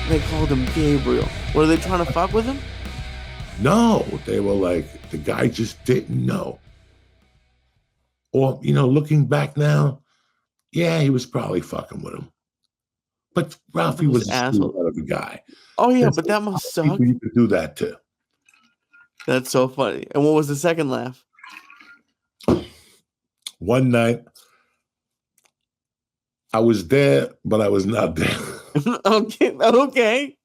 They called him Gabriel. Were they trying to fuck with him? No, they were like, the guy just didn't know. Or, looking back now, yeah, he was probably fucking with him. But Ralphie was a sweetheart of a guy. Oh, yeah, but that must suck. You could do that too. That's so funny. And what was the second laugh? One night, I was there, but I was not there. Okay.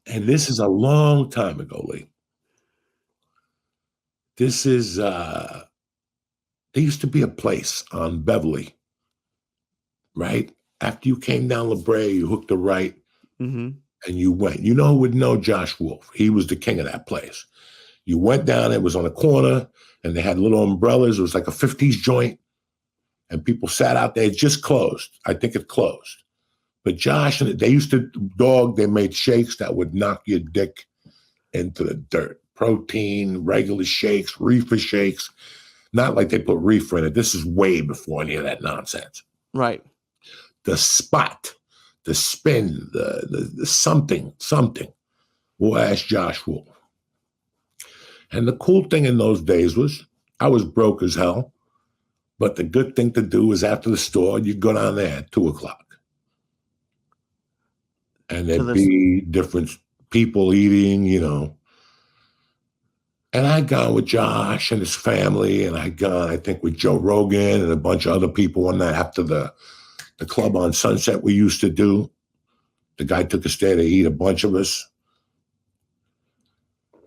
And this is a long time ago, Lee. This is, there used to be a place on Beverly, right? After you came down La Brea, you hooked a right, and you went. You know who would know Josh Wolf? He was the king of that place. You went down, it was on a corner, and they had little umbrellas. It was like a 50s joint, and people sat out there. It just closed. I think it closed. But Josh, they used to they made shakes that would knock your dick into the dirt. Protein, regular shakes, reefer shakes. Not like they put reefer in it. This is way before any of that nonsense. Right. The spot, the spin, the something. We'll ask Josh Wolf. And the cool thing in those days was I was broke as hell, but the good thing to do was after the store, you'd go down there at 2:00. And there'd be different people eating, And I'd gone with Josh and his family, and I'd gone, I think, with Joe Rogan and a bunch of other people one night after the club on Sunset we used to do. The guy took us there to eat, a bunch of us.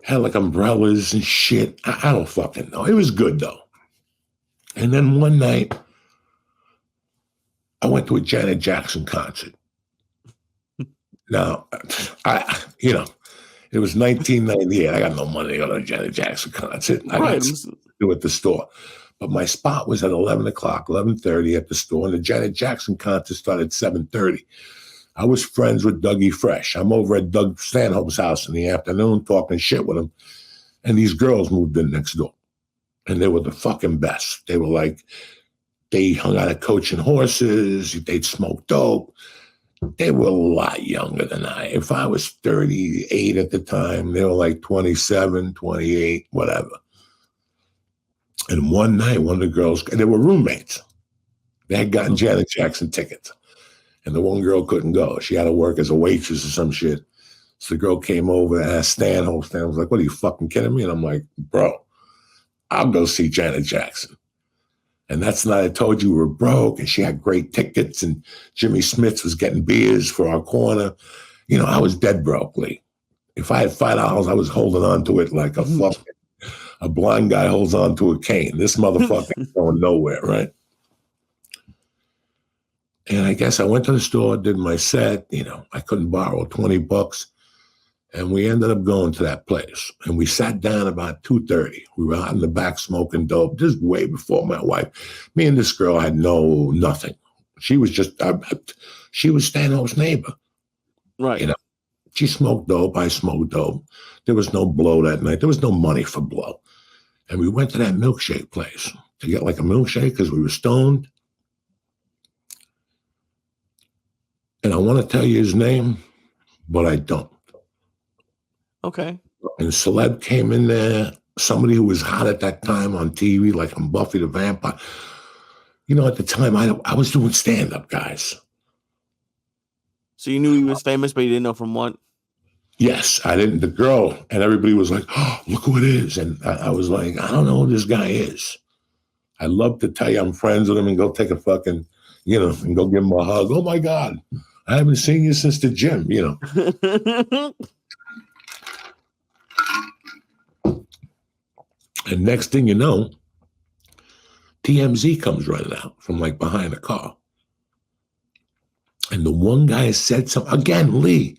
Had like umbrellas and shit. I don't fucking know. It was good, though. And then one night, I went to a Janet Jackson concert. Now, it was 1998. I got no money to go to a Janet Jackson concert. I got to do at the store. But my spot was at 11:00, 11:30 at the store, and the Janet Jackson concert started at 7:30. I was friends with Dougie Fresh. I'm over at Doug Stanhope's house in the afternoon talking shit with him, and these girls moved in next door. And they were the fucking best. They were like, they hung out at Coaching Horses. They'd smoke dope. They were a lot younger than I. If I was 38 at the time, they were like 27, 28, whatever. And one night, one of the girls, they were roommates. They had gotten Janet Jackson tickets. And the one girl couldn't go. She had to work as a waitress or some shit. So the girl came over and asked Stanhope. Stan was like, what, are you fucking kidding me? And I'm like, bro, I'll go see Janet Jackson. And that's the night I told you we were broke, and she had great tickets, and Jimmy Smith was getting beers for our corner. I was dead broke, Lee. If I had $5, I was holding on to it like a blind guy holds on to a cane. This motherfucker ain't going nowhere, right? And I guess I went to the store, did my set. I couldn't borrow $20. And we ended up going to that place. And we sat down about 2:30. We were out in the back smoking dope. This is way before my wife. Me and this girl had nothing. She was just, she was Stanhope's neighbor. Right. She smoked dope. I smoked dope. There was no blow that night. There was no money for blow. And we went to that milkshake place to get like a milkshake because we were stoned. And I want to tell you his name, but I don't. Okay. And celeb came in there, somebody who was hot at that time on TV, like on Buffy the Vampire. At the time, I was doing stand-up, guys. So you knew he was famous, but you didn't know from what? Yes, I didn't. The girl, and everybody was like, oh, look who it is. And I was like, I don't know who this guy is. I'd love to tell you I'm friends with him and go take a fucking, and go give him a hug. Oh, my God. I haven't seen you since the gym, And next thing you know, TMZ comes running out from like behind a car. And the one guy said something, again, Lee,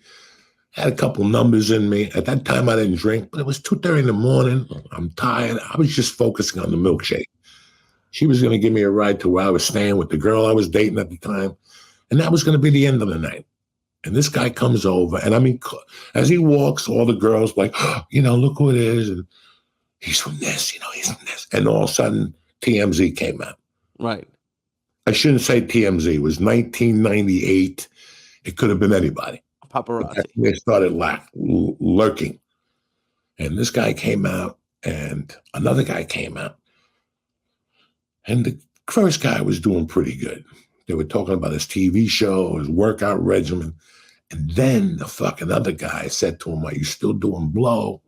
had a couple numbers in me. At that time, I didn't drink, but it was 2:30 in the morning. I'm tired. I was just focusing on the milkshake. She was going to give me a ride to where I was staying with the girl I was dating at the time. And that was going to be the end of the night. And this guy comes over. And I mean, as he walks, all the girls like, oh, look who it is. And he's from this, he's from this. And all of a sudden, TMZ came out. Right. I shouldn't say TMZ. It was 1998. It could have been anybody. Paparazzi. They started lurking. And this guy came out, and another guy came out. And the first guy was doing pretty good. They were talking about his TV show, his workout regimen. And then the fucking other guy said to him, "Are you still doing blow?"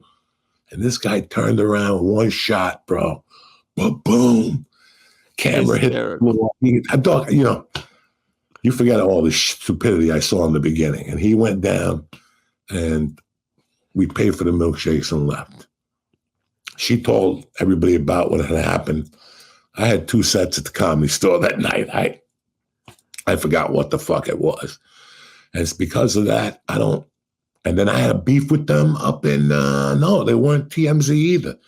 And this guy turned around, one shot, bro. Boom. Camera hit. I thought, you forget all the stupidity I saw in the beginning. And he went down, and we paid for the milkshakes and left. She told everybody about what had happened. I had 2 sets at the Comedy Store that night. I forgot what the fuck it was. And it's because of that, and then I had a beef with them up in, no, they weren't TMZ either.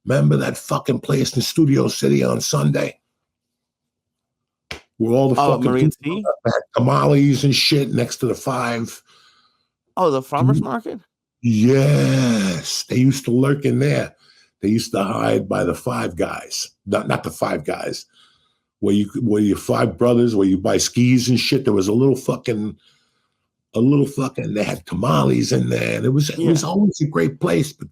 Remember that fucking place in Studio City on Sunday? Where all the fucking people had tamales and shit next to the 5. Oh, the farmer's market? Yes. They used to lurk in there. They used to hide by the 5 guys. Not the 5 guys. Where you 5 brothers, where you buy skis and shit. There was a little fucking, they had tamales in there. And it was always a great place, but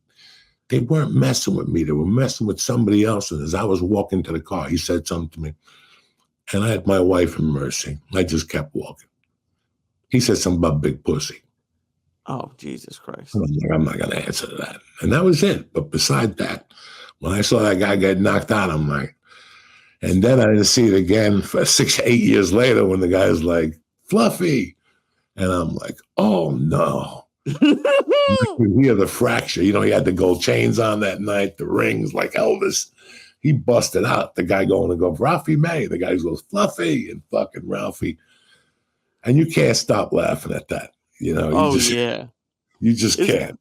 they weren't messing with me. They were messing with somebody else. And as I was walking to the car, he said something to me. And I had my wife in mercy. I just kept walking. He said something about big pussy. Oh, Jesus Christ. I'm not going to answer to that. And that was it. But beside that, when I saw that guy get knocked out, I'm like, and then I didn't see it again for 6, 8 years later when the guy's like, Fluffy. And I'm like, oh, no. You could hear the fracture. He had the gold chains on that night, the rings like Elvis. He busted out. The guy going to go, Ralphie May. The guy goes, Fluffy, and fucking Ralphie. And you can't stop laughing at that. You just can't.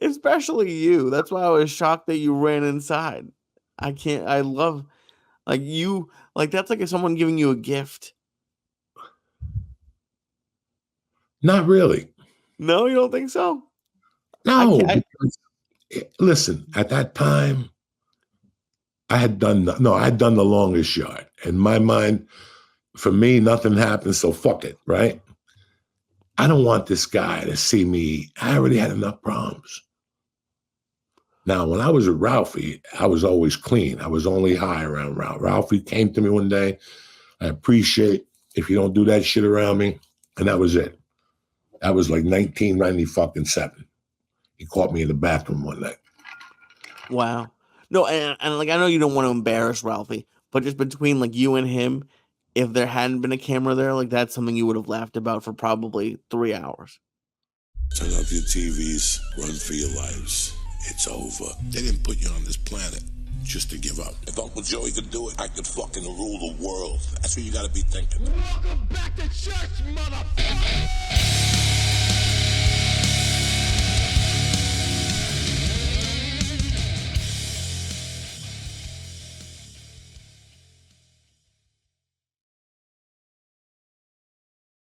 Especially you. That's why I was shocked that you ran inside. I love, that's like someone giving you a gift. Not really. No, you don't think so? No. Listen, at that time, I had done the longest yard. In my mind, for me, nothing happened, so fuck it, right? I don't want this guy to see me. I already had enough problems. Now, when I was with Ralphie, I was always clean. I was only high around Ralph. Ralphie came to me one day. I appreciate if you don't do that shit around me. And that was it. That was like 1997. He caught me in the bathroom one night. Wow. No, and I know you don't want to embarrass Ralphie, but just between you and him, if there hadn't been a camera there, that's something you would have laughed about for probably 3 hours. Turn off your TVs, run for your lives. It's over. They didn't put you on this planet just to give up. If Uncle Joey could do it, I could fucking rule the world. That's what you gotta be thinking. Welcome back to church, motherfucker!